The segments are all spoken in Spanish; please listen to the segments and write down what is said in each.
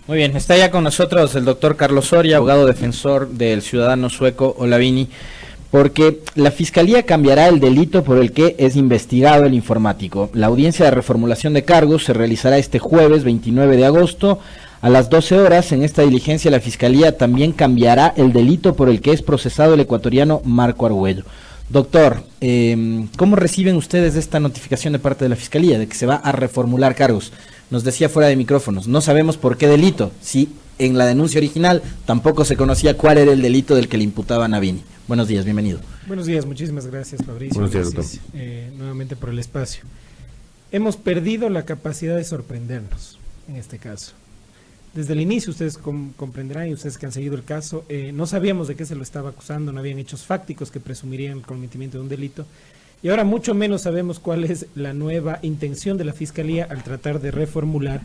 Muy bien, está ya con nosotros el doctor Carlos Soria, abogado defensor del ciudadano sueco Olavini, porque la Fiscalía cambiará el delito por el que es investigado el informático. La audiencia de reformulación de cargos se realizará este jueves 29 de agosto a las 12 horas. En esta diligencia la Fiscalía también cambiará el delito por el que es procesado el ecuatoriano Marco Argüello. Doctor, ¿cómo reciben ustedes esta notificación de parte de la Fiscalía de que se va a reformular cargos? Nos decía fuera de micrófonos, no sabemos por qué delito, si en la denuncia original tampoco se conocía cuál era el delito del que le imputaban a Vini. Buenos días, bienvenido. Buenos días, muchísimas gracias, Fabricio. Buenos días, doctor. Nuevamente por el espacio. Hemos perdido la capacidad de sorprendernos en este caso. Desde el inicio, ustedes comprenderán, y ustedes que han seguido el caso, no sabíamos de qué se lo estaba acusando, no habían hechos fácticos que presumirían el cometimiento de un delito, y ahora mucho menos sabemos cuál es la nueva intención de la Fiscalía al tratar de reformular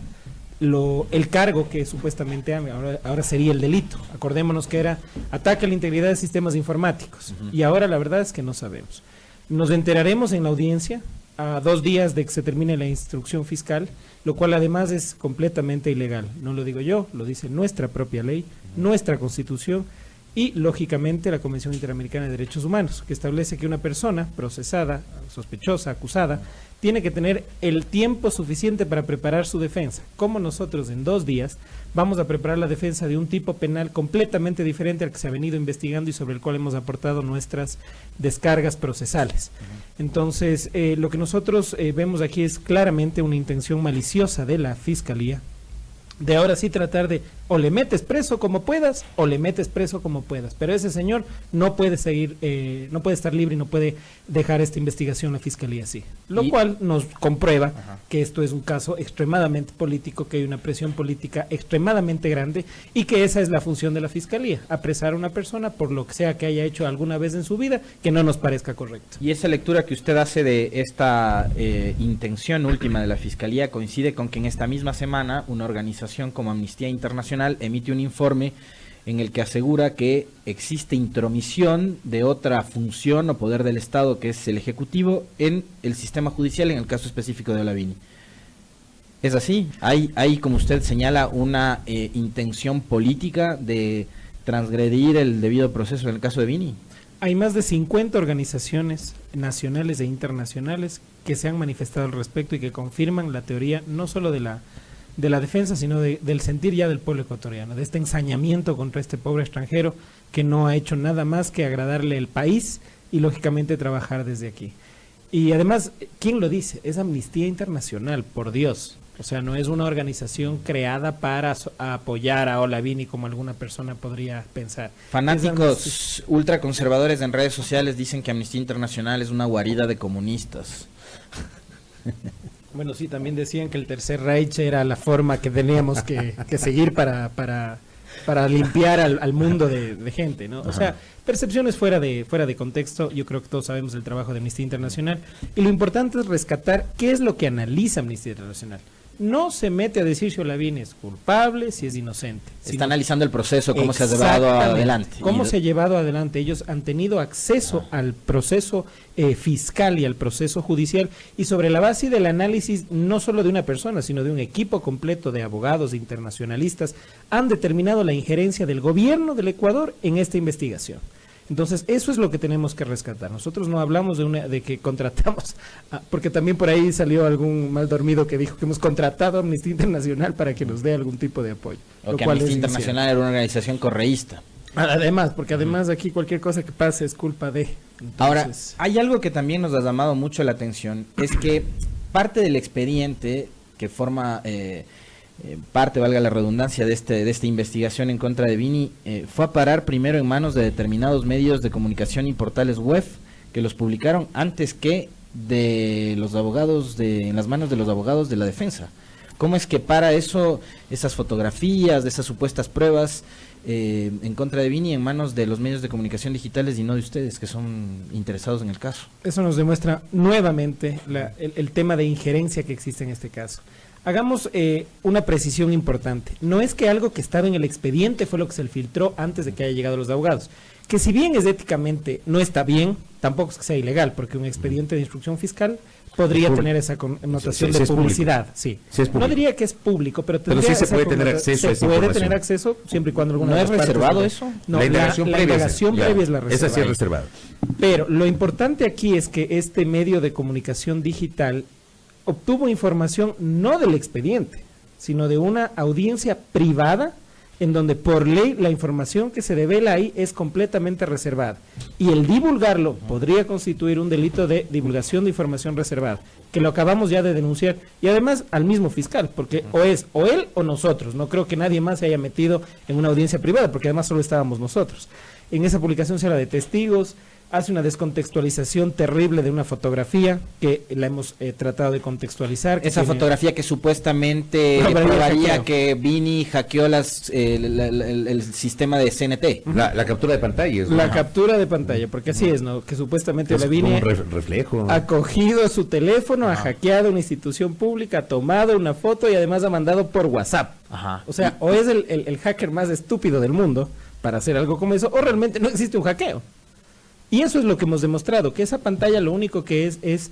el cargo que supuestamente ahora sería el delito. Acordémonos que era ataque a la integridad de sistemas informáticos, y ahora la verdad es que no sabemos. Nos enteraremos en la audiencia a 2 días de que se termine la instrucción fiscal, lo cual además es completamente ilegal. No lo digo yo, lo dice nuestra propia ley, nuestra Constitución y, lógicamente, la Convención Interamericana de Derechos Humanos, que establece que una persona procesada, sospechosa, acusada, tiene que tener el tiempo suficiente para preparar su defensa. Como nosotros en 2 días vamos a preparar la defensa de un tipo penal completamente diferente al que se ha venido investigando y sobre el cual hemos aportado nuestras descargas procesales. Entonces, lo que nosotros vemos aquí es claramente una intención maliciosa de la Fiscalía de ahora sí tratar de o le metes preso como puedas o le metes preso como puedas, pero ese señor no puede seguir, no puede estar libre y no puede dejar esta investigación la Fiscalía así, lo cual nos comprueba que esto es un caso extremadamente político, que hay una presión política extremadamente grande y que esa es la función de la Fiscalía, apresar a una persona por lo que sea que haya hecho alguna vez en su vida que no nos parezca correcto. Y esa lectura que usted hace de esta intención última de la Fiscalía coincide con que en esta misma semana una organización como Amnistía Internacional emite un informe en el que asegura que existe intromisión de otra función o poder del Estado, que es el Ejecutivo, en el sistema judicial, en el caso específico de Olavini. ¿Es así? ¿Hay, como usted señala, una intención política de transgredir el debido proceso en el caso de Vini? Hay más de 50 organizaciones nacionales e internacionales que se han manifestado al respecto y que confirman la teoría no solo de la defensa, sino del sentir ya del pueblo ecuatoriano, de este ensañamiento contra este pobre extranjero que no ha hecho nada más que agradarle el país y lógicamente trabajar desde aquí. Y además, ¿quién lo dice? Es Amnistía Internacional, por Dios. O sea, no es una organización creada para apoyar a Olavini como alguna persona podría pensar. Fanáticos ultraconservadores en redes sociales dicen que Amnistía Internacional es una guarida de comunistas. Bueno, sí, también decían que el Tercer Reich era la forma que teníamos que seguir para limpiar al mundo de gente, ¿no? O sea, percepciones fuera de contexto. Yo creo que todos sabemos el trabajo de Amnistía Internacional y lo importante es rescatar qué es lo que analiza Amnistía Internacional. No se mete a decir si Olavini es culpable, si es inocente. Está analizando el proceso, cómo se ha llevado adelante. Cómo se ha llevado adelante. Ellos han tenido acceso al proceso fiscal y al proceso judicial, y sobre la base del análisis no solo de una persona, sino de un equipo completo de abogados internacionalistas, han determinado la injerencia del gobierno del Ecuador en esta investigación. Entonces, eso es lo que tenemos que rescatar. Nosotros no hablamos de que contratamos, porque también por ahí salió algún mal dormido que dijo que hemos contratado a Amnistía Internacional para que nos dé algún tipo de apoyo. O que Amnistía Internacional era una organización correísta. Además, porque además aquí cualquier cosa que pase es culpa de... Entonces... Ahora, hay algo que también nos ha llamado mucho la atención, es que parte del expediente que forma... parte, valga la redundancia, de esta investigación en contra de Vini, fue a parar primero en manos de determinados medios de comunicación y portales web que los publicaron antes que de los abogados en las manos de los abogados de la defensa. ¿Cómo es que para eso, esas fotografías de esas supuestas pruebas en contra de Vini en manos de los medios de comunicación digitales y no de ustedes, que son interesados en el caso? Eso nos demuestra nuevamente el tema de injerencia que existe en este caso. Hagamos una precisión importante. No es que algo que estaba en el expediente fue lo que se filtró antes de que haya llegado a los abogados. Que si bien es éticamente no está bien, tampoco es que sea ilegal, porque un expediente de instrucción fiscal podría tener esa connotación de publicidad, sí. No diría que es público, pero sí se puede tener acceso a esa información. Se puede tener acceso siempre y cuando alguna ¿No es reservado eso? No, la indagación previa es la reservada. Esa sí es reservada. Pero lo importante aquí es que este medio de comunicación digital obtuvo información no del expediente, sino de una audiencia privada en donde por ley la información que se devela ahí es completamente reservada. Y el divulgarlo podría constituir un delito de divulgación de información reservada, que lo acabamos ya de denunciar, y además al mismo fiscal, porque o es o él o nosotros. No creo que nadie más se haya metido en una audiencia privada, porque además solo estábamos nosotros. En esa publicación se habla de testigos, hace una descontextualización terrible de una fotografía que la hemos tratado de contextualizar. Esa fotografía que supuestamente probaría que Vini hackeó el sistema de CNT. La captura de pantalla. La captura de pantalla, porque así es, ¿no? Que supuestamente la Vini reflejo. Ha cogido su teléfono, ha hackeado una institución pública, ha tomado una foto y además ha mandado por WhatsApp. O sea, o es el hacker más estúpido del mundo para hacer algo como eso, o realmente no existe un hackeo. Y eso es lo que hemos demostrado, que esa pantalla lo único que es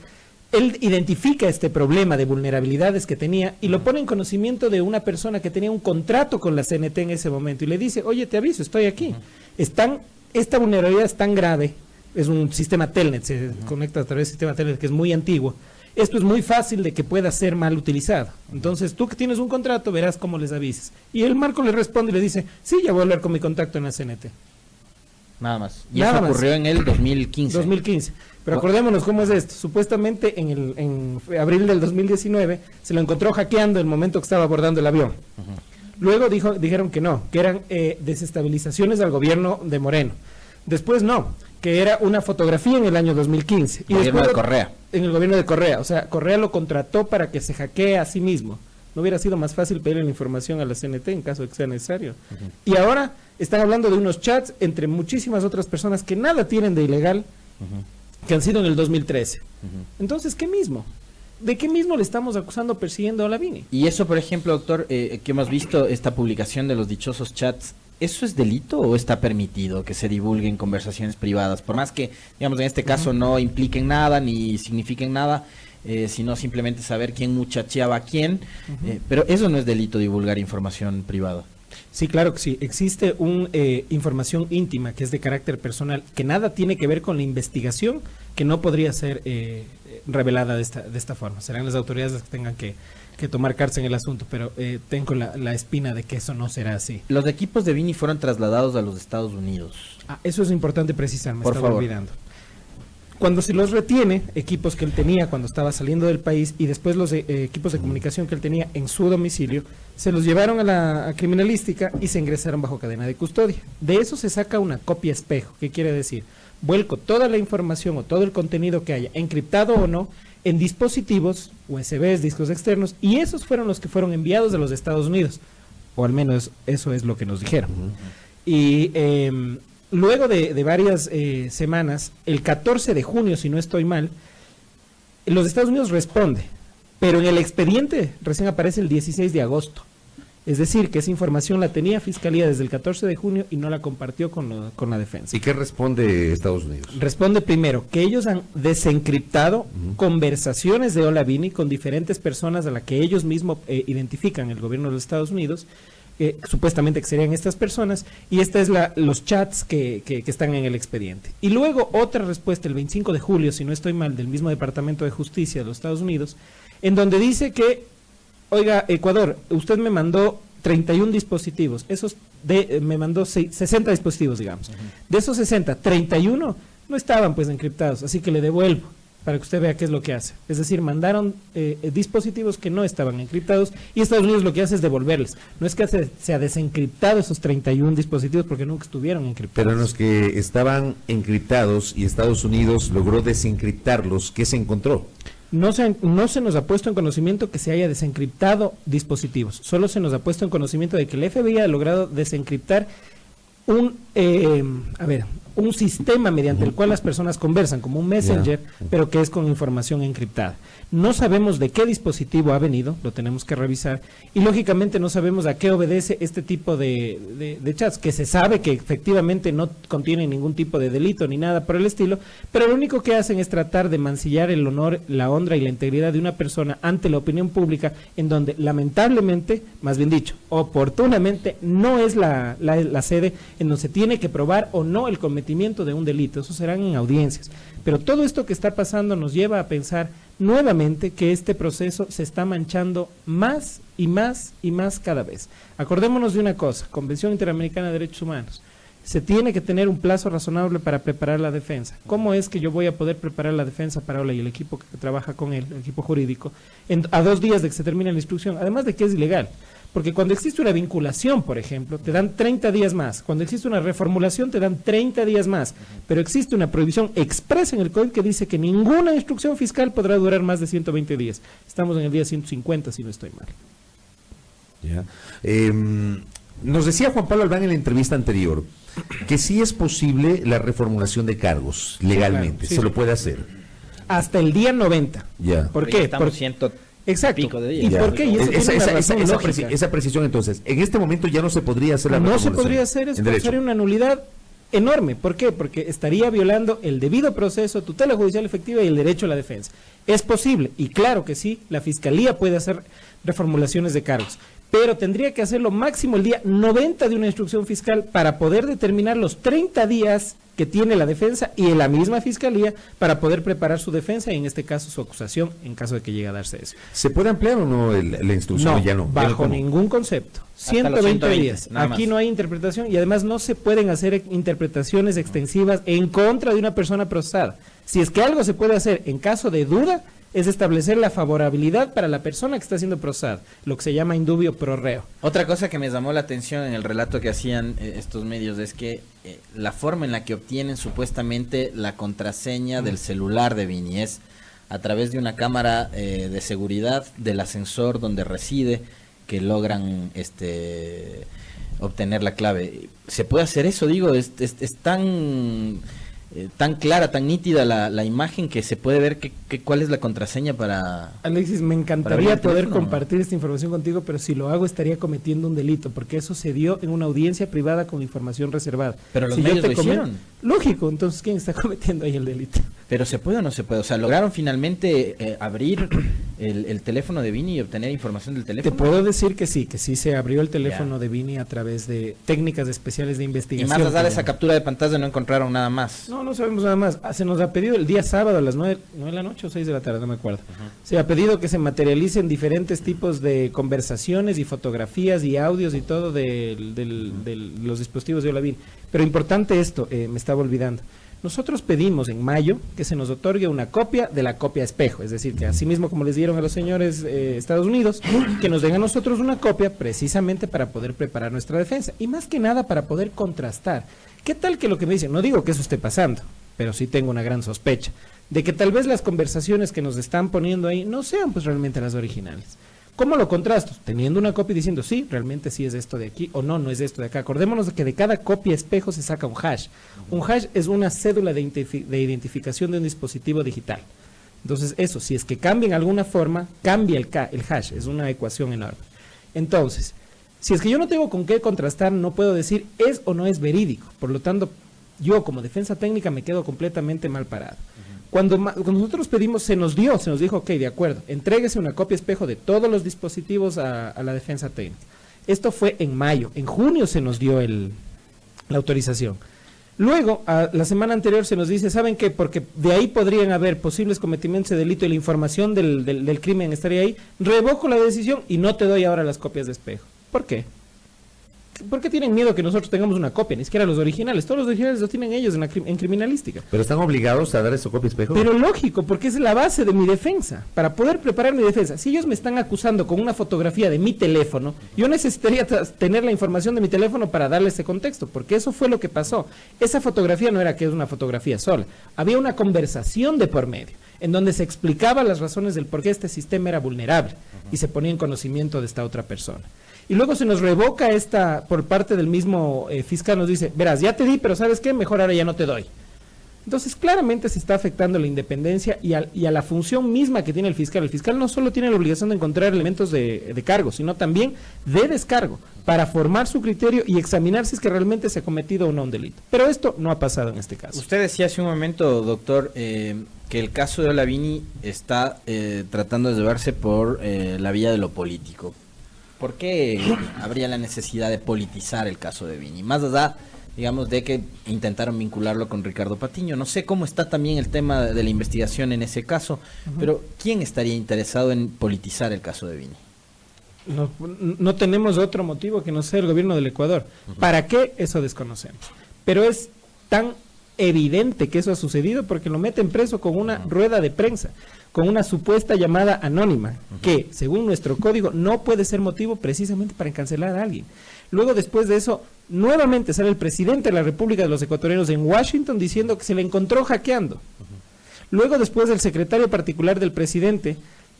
él identifica este problema de vulnerabilidades que tenía y lo pone en conocimiento de una persona que tenía un contrato con la CNT en ese momento y le dice, oye, te aviso, estoy aquí. Esta vulnerabilidad es tan grave, es un sistema Telnet, se conecta a través del sistema Telnet que es muy antiguo. Esto es muy fácil de que pueda ser mal utilizado. Entonces, tú que tienes un contrato, verás cómo les avises. Y el Marco le responde y le dice, sí, ya voy a hablar con mi contacto en la CNT. Nada más. Y eso ocurrió en el 2015. 2015. Pero acordémonos cómo es esto. Supuestamente en abril del 2019 se lo encontró hackeando el momento que estaba abordando el avión. Luego dijeron que no, que eran desestabilizaciones al gobierno de Moreno. Después no, que era una fotografía en el año 2015. Y gobierno de Correa. En el gobierno de Correa. O sea, Correa lo contrató para que se hackee a sí mismo. ¿No hubiera sido más fácil pedirle la información a la CNT en caso de que sea necesario? Y ahora están hablando de unos chats entre muchísimas otras personas que nada tienen de ilegal, que han sido en el 2013. Entonces, ¿qué mismo? ¿De qué mismo le estamos acusando, persiguiendo a Olavini? Y eso, por ejemplo, doctor, que hemos visto esta publicación de los dichosos chats, ¿eso es delito o está permitido que se divulguen conversaciones privadas? Por más que, digamos, en este caso no impliquen nada ni signifiquen nada, sino simplemente saber quién muchacheaba a quién, pero eso no es delito, divulgar información privada. Sí, claro que sí. Existe una información íntima que es de carácter personal, que nada tiene que ver con la investigación, que no podría ser revelada de esta forma. Serán las autoridades las que tengan que tomar cartas en el asunto, pero tengo la espina de que eso no será así. Los equipos de Vini fueron trasladados a los Estados Unidos. Eso es importante precisar, me estaba olvidando. Cuando se los retiene, equipos que él tenía cuando estaba saliendo del país y después los equipos de comunicación que él tenía en su domicilio, se los llevaron a la criminalística y se ingresaron bajo cadena de custodia. De eso se saca una copia espejo. ¿Qué quiere decir? Vuelco toda la información o todo el contenido que haya, encriptado o no, en dispositivos, USBs, discos externos, y esos fueron los que fueron enviados de los Estados Unidos. O al menos eso es lo que nos dijeron. Y luego de varias semanas, el 14 de junio, si no estoy mal, los Estados Unidos responde, pero en el expediente recién aparece el 16 de agosto. Es decir, que esa información la tenía Fiscalía desde el 14 de junio y no la compartió con la defensa. ¿Y qué responde Estados Unidos? Responde primero que ellos han desencriptado conversaciones de Olavini con diferentes personas a las que ellos mismos identifican, el gobierno de los Estados Unidos, supuestamente que serían estas personas, y esta es los chats que están en el expediente. Y luego otra respuesta el 25 de julio, si no estoy mal, del mismo Departamento de Justicia de los Estados Unidos, en donde dice que, oiga, Ecuador, usted me mandó 31 dispositivos, me mandó 60 dispositivos, digamos. De esos 60, 31 no estaban pues encriptados, así que le devuelvo para que usted vea qué es lo que hace. Es decir, mandaron dispositivos que no estaban encriptados y Estados Unidos lo que hace es devolverles. No es que se ha desencriptado esos 31 dispositivos porque nunca estuvieron encriptados. Pero en los que estaban encriptados y Estados Unidos logró desencriptarlos, ¿qué se encontró? No se nos ha puesto en conocimiento que se haya desencriptado dispositivos. Solo se nos ha puesto en conocimiento de que el FBI ha logrado desencriptar un sistema mediante el cual las personas conversan, como un messenger, pero que es con información encriptada. No sabemos de qué dispositivo ha venido, lo tenemos que revisar, y lógicamente no sabemos a qué obedece este tipo de chats, que se sabe que efectivamente no contienen ningún tipo de delito ni nada por el estilo, pero lo único que hacen es tratar de mancillar el honor, la honra y la integridad de una persona ante la opinión pública, en donde lamentablemente, más bien dicho, oportunamente, no es la sede en donde se tiene que probar o no el cometimiento de un delito. Eso serán en audiencias. Pero todo esto que está pasando nos lleva a pensar nuevamente que este proceso se está manchando más y más y más cada vez. Acordémonos de una cosa, Convención Interamericana de Derechos Humanos. Se tiene que tener un plazo razonable para preparar la defensa. ¿Cómo es que yo voy a poder preparar la defensa para Ola y el equipo que trabaja con él, el equipo jurídico, a 2 días de que se termine la instrucción? Además de que es ilegal. Porque cuando existe una vinculación, por ejemplo, te dan 30 días más. Cuando existe una reformulación, te dan 30 días más. Pero existe una prohibición expresa en el código que dice que ninguna instrucción fiscal podrá durar más de 120 días. Estamos en el día 150, si no estoy mal. Ya. Nos decía Juan Pablo Albán en la entrevista anterior que sí es posible la reformulación de cargos legalmente. Claro, sí, se lo puede hacer. Hasta el día 90. Ya. ¿Por qué? Estamos Exacto. pico de días. ¿Y por qué? Y eso tiene una razón lógica. Esa precisión, entonces, en este momento ya no se podría hacer la No se reformulación podría hacer, es en derecho. sería una nulidad enorme. ¿Por qué? Porque estaría violando el debido proceso, tutela judicial efectiva y el derecho a la defensa. Es posible, y claro que sí, la Fiscalía puede hacer reformulaciones de cargos, pero tendría que hacerlo máximo el día 90 de una instrucción fiscal para poder determinar los 30 días que tiene la defensa y en la misma Fiscalía para poder preparar su defensa y en este caso su acusación en caso de que llegue a darse eso. ¿Se puede ampliar o no la instrucción? No, Ya no. bajo ningún concepto. 120 días. nada Aquí más. no hay interpretación y además no se pueden hacer interpretaciones extensivas en contra de una persona procesada. Si es que algo se puede hacer en caso de duda, es establecer la favorabilidad para la persona que está siendo procesada, lo que se llama indubio pro reo. Otra cosa que me llamó la atención en el relato que hacían estos medios es que la forma en la que obtienen supuestamente la contraseña del celular de Vini es a través de una cámara de seguridad del ascensor donde reside, que logran obtener la clave. ¿Se puede hacer eso? Digo, es tan clara, tan nítida la imagen que se puede ver cuál es la contraseña para... Alexis, me para encantaría abrir el poder teléfono. compartir esta información contigo, pero si lo hago estaría cometiendo un delito, porque eso se dio en una audiencia privada con información reservada. Pero los Si yo medios te lo hicieron. Lógico, entonces ¿quién está cometiendo ahí el delito? ¿Pero se puede o no se puede? O sea, ¿lograron finalmente abrir el teléfono de Vini y obtener información del Te teléfono? puedo decir que sí se abrió el teléfono de Vini a través de técnicas especiales de Y investigación. más allá de que esa captura de pantalla no encontraron nada más. No sabemos nada más. Se nos ha pedido el día sábado a las 9 de la noche o 6 de la tarde, no me acuerdo. Se ha pedido que se materialicen diferentes tipos de conversaciones y fotografías y audios y todo de los dispositivos de Olavin. Pero importante esto, me estaba olvidando. Nosotros pedimos en mayo que se nos otorgue una copia de la copia espejo, es decir, que así mismo como les dieron a los señores Estados Unidos, que nos den a nosotros una copia precisamente para poder preparar nuestra defensa y más que nada para poder contrastar. ¿Qué tal que lo que me dicen? No digo que eso esté pasando, pero sí tengo una gran sospecha de que tal vez las conversaciones que nos están poniendo ahí no sean pues realmente las originales. ¿Cómo lo contrasto? Teniendo una copia y diciendo, sí, realmente sí es esto de aquí, o no, no es esto de acá. Acordémonos de que de cada copia espejo se saca un hash. Un hash es una cédula de identificación de un dispositivo digital. Entonces, eso, si es que cambia en alguna forma, cambia el hash. Es una ecuación enorme. Entonces, si es que yo no tengo con qué contrastar, no puedo decir es o no es verídico. Por lo tanto, yo como defensa técnica me quedo completamente mal parado. Cuando nosotros pedimos, se nos dijo, ok, de acuerdo, entréguese una copia espejo de todos los dispositivos a la defensa técnica. Esto fue en mayo, en junio se nos dio la autorización. Luego, la semana anterior se nos dice, ¿saben qué? Porque de ahí podrían haber posibles cometimientos de delito y la información del crimen estaría ahí, revoco la decisión y no te doy ahora las copias de espejo. ¿Por qué? ¿Por qué tienen miedo que nosotros tengamos una copia? Ni siquiera los originales. Todos los originales los tienen ellos en criminalística. ¿Pero están obligados a dar esa copia espejo? Pero lógico, porque es la base de mi defensa. Para poder preparar mi defensa. Si ellos me están acusando con una fotografía de mi teléfono, yo necesitaría tener la información de mi teléfono para darle ese contexto, porque eso fue lo que pasó. Esa fotografía no era que es una fotografía sola. Había una conversación de por medio. en donde se explicaba las razones del por qué este sistema era vulnerable y se ponía en conocimiento de esta otra persona. Y luego se nos revoca esta por parte del mismo fiscal, nos dice, verás, ya te di, pero ¿sabes qué? Mejor ahora ya no te doy. Entonces, claramente se está afectando la independencia y a la función misma que tiene el fiscal. El fiscal no solo tiene la obligación de encontrar elementos de cargo, sino también de descargo, para formar su criterio y examinar si es que realmente se ha cometido o no un delito. Pero esto no ha pasado en este caso. Usted decía hace un momento, doctor, que el caso de Olavini está tratando de llevarse por la vía de lo político. ¿Por qué habría la necesidad de politizar el caso de Vini? Más allá, digamos, de que intentaron vincularlo con Ricardo Patiño. No sé cómo está también el tema de la investigación en ese caso, pero ¿quién estaría interesado en politizar el caso de Vini? No tenemos otro motivo que no sea el gobierno del Ecuador. ¿Para qué? Eso desconocemos. Pero es tan evidente que eso ha sucedido porque lo meten preso con una rueda de prensa, con una supuesta llamada anónima, que según nuestro código no puede ser motivo precisamente para encarcelar a alguien. Luego, después de eso, nuevamente sale el presidente de la República de los Ecuatorianos en Washington diciendo que se le encontró hackeando. Luego, después, el secretario particular del presidente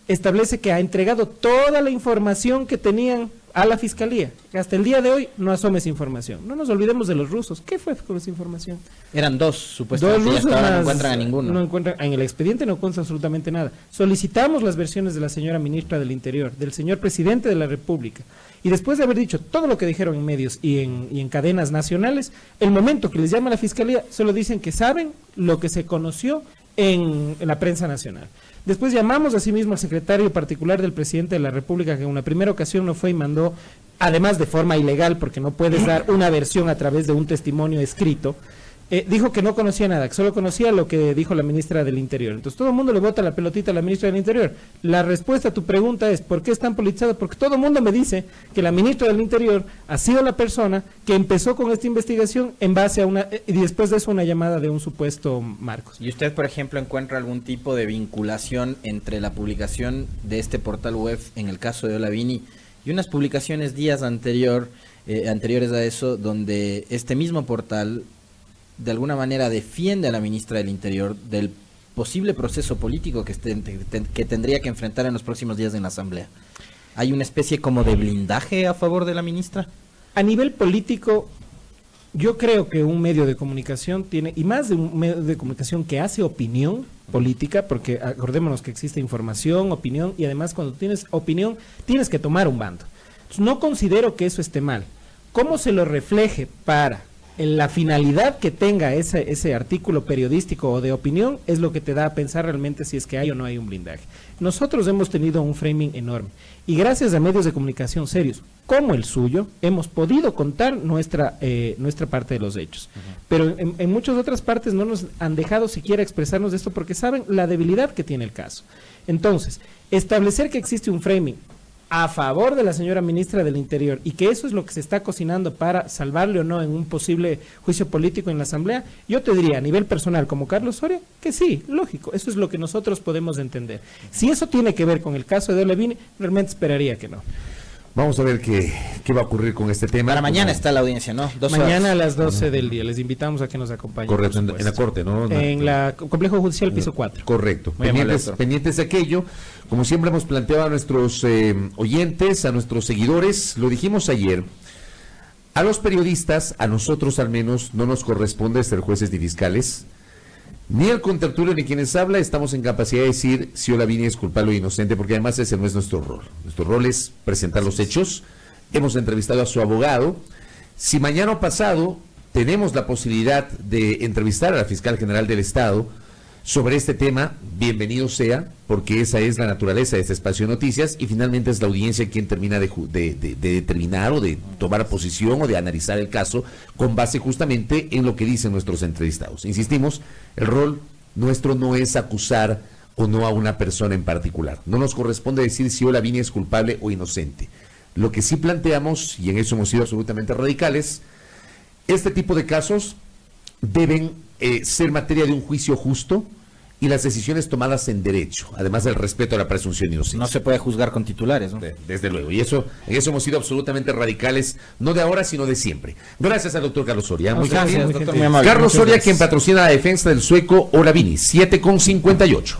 establece que ha entregado toda la información que tenían a la fiscalía. Hasta el día de hoy no asome esa información. No nos olvidemos de los rusos. ¿Qué fue con esa información? Eran dos, supuestamente. Dos rusos, y hasta ahora no encuentran a ninguno. No encuentran, en el expediente no consta absolutamente nada. Solicitamos las versiones de la señora ministra del Interior, del señor presidente de la República. Y después de haber dicho todo lo que dijeron en medios y en cadenas nacionales, el momento que les llama la fiscalía, solo dicen que saben lo que se conoció en la prensa nacional. Después llamamos asimismo al secretario particular del presidente de la República, que en una primera ocasión no fue y mandó, además de forma ilegal, porque no puedes dar una versión a través de un testimonio escrito, dijo que no conocía nada, que solo conocía lo que dijo la ministra del Interior. Entonces todo el mundo le bota la pelotita a la ministra del Interior. La respuesta a tu pregunta es, ¿por qué están politizados? Porque todo el mundo me dice que la ministra del Interior ha sido la persona que empezó con esta investigación en base a y después de eso una llamada de un supuesto Marcos. ¿Y usted, por ejemplo, encuentra algún tipo de vinculación entre la publicación de este portal web en el caso de Olavini y unas publicaciones días anteriores a eso, donde este mismo portal de alguna manera defiende a la ministra del Interior del posible proceso político que tendría que enfrentar en los próximos días en la Asamblea? ¿Hay una especie como de blindaje a favor de la ministra? A nivel político, yo creo que un medio de comunicación tiene, y más de un medio de comunicación que hace opinión política, porque acordémonos que existe información, opinión, y además cuando tienes opinión tienes que tomar un bando. Entonces, no considero que eso esté mal. ¿Cómo se lo refleje para la finalidad que tenga ese artículo periodístico o de opinión es lo que te da a pensar realmente si es que hay o no hay un blindaje? Nosotros hemos tenido un framing enorme y gracias a medios de comunicación serios como el suyo hemos podido contar nuestra parte de los hechos. Pero en muchas otras partes no nos han dejado siquiera expresarnos de esto porque saben la debilidad que tiene el caso. Entonces, establecer que existe un framing a favor de la señora ministra del Interior y que eso es lo que se está cocinando para salvarle o no en un posible juicio político en la Asamblea, yo te diría a nivel personal como Carlos Soria que sí, lógico, eso es lo que nosotros podemos entender. Si eso tiene que ver con el caso de Olavini, realmente esperaría que no. Vamos a ver qué va a ocurrir con este tema. Para mañana está la audiencia, ¿no? Mañana a las 12 del día. Les invitamos a que nos acompañen. Correcto, en la Corte, ¿no? En la Complejo Judicial, piso 4. Correcto. Pendientes de aquello. Como siempre hemos planteado a nuestros oyentes, a nuestros seguidores, lo dijimos ayer, a los periodistas, a nosotros al menos, no nos corresponde ser jueces ni fiscales, ni el contertulio ni quienes habla estamos en capacidad de decir si Olavini es culpable o inocente, porque además ese no es nuestro rol. Nuestro rol es presentar los hechos. Hemos entrevistado a su abogado. Si mañana o pasado tenemos la posibilidad de entrevistar a la fiscal general del Estado sobre este tema, bienvenido sea, porque esa es la naturaleza de este espacio de noticias y finalmente es la audiencia quien termina de determinar o de tomar posición o de analizar el caso con base justamente en lo que dicen nuestros entrevistados. Insistimos, el rol nuestro no es acusar o no a una persona en particular. No nos corresponde decir si Olavini es culpable o inocente. Lo que sí planteamos, y en eso hemos sido absolutamente radicales, este tipo de casos deben ser materia de un juicio justo y las decisiones tomadas en derecho, además del respeto a la presunción de inocencia. No se puede juzgar con titulares, ¿no? Desde luego, y en eso hemos sido absolutamente radicales, no de ahora, sino de siempre. Gracias al doctor Carlos Soria. Muy gracias, gentil. doctor, muy amable. Carlos Soria, quien patrocina la defensa del sueco Olavini, 7,58.